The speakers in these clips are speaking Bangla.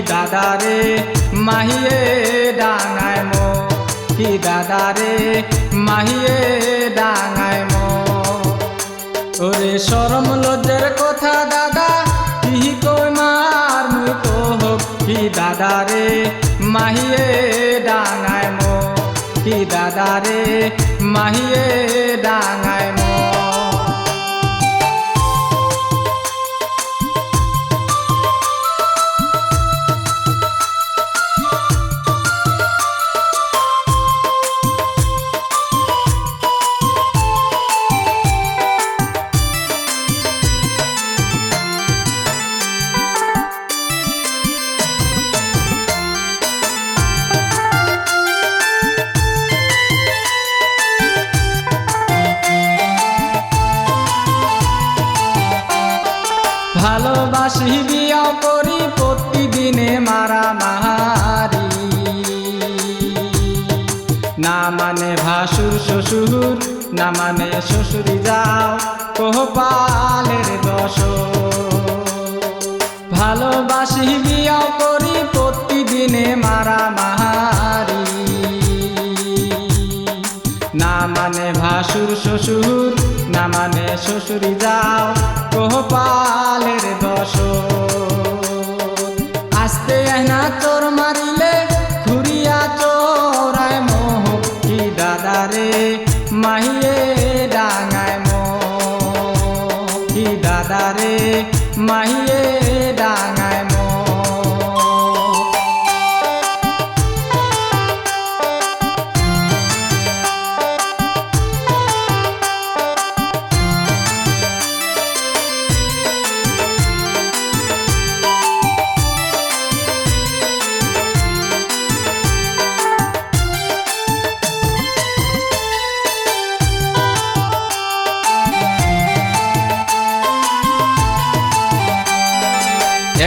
দাদারে মাহিয়ে ডাঙায় মো কি দাদারে মাহিয়ে ডাঙায় মো ওরে শরম লজ্জার কথা দাদা কি কই মার মুই তো হোক কি দাদারে মাহিয়ে ডাঙায় মো কি দাদারে মাহিয়ে ডাঙায় মো ভালোবাসি বিয়া করি প্রতিদিনে মারামারি না মানে ভাসুর শ্বশুর না মানে শ্বশুরি যাও কোহপালের দশ ভালোবাসি বিয়া করি প্রতিদিনে মারামারি না মানে ভাসুর শ্বশুর না মানে শ্বশুরি যাও কোহপালের দশ আস্তে না তোর মারিলে ঘুরিয়া চোরায় মোহ কি দাদারে মাহিয়ে ডাঙায় মো কি দাদারে মাহিয়ে ডাঙায় মো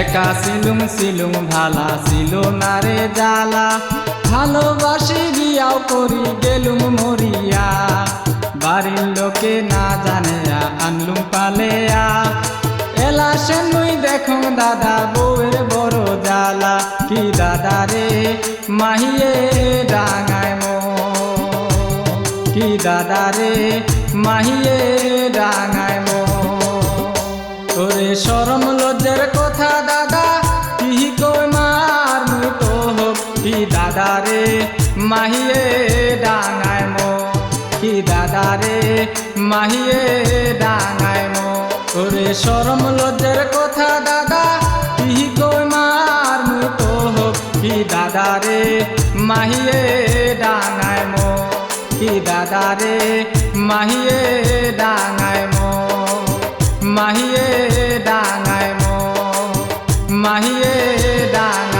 একা সিলুম সিলুম ভালা ছিল না রে জালা ভালোবাসি বিয়াও করি গেলুম মরিয়া বাড়ির লোকে না জানে আনলুম পালেয়া এলা সে নুই দেখুন দাদা বউয়ের বড় জালা কি দাদারে মাহিয়ে ডাঙায় মো কি দাদারে মাহিয়ে ডাঙায় মো ওরে শরম লজ্জার কথা দাদা কি কই মার মুই তো হোক কি দাদারে মাহিয়ে ডাঙায় মো কি দাদারে মাহিয়ে ডাঙায় মো ওরে শরম লজ্জার কথা দাদা কি কই মার মুই তো হোক কি দাদারে মাহিয়ে ডাঙায় মো কি দাদারে মাহিয়ে ডাঙায় মো মাহিয়ে ডাঙায় মো মাহিয়ে ডাঙায়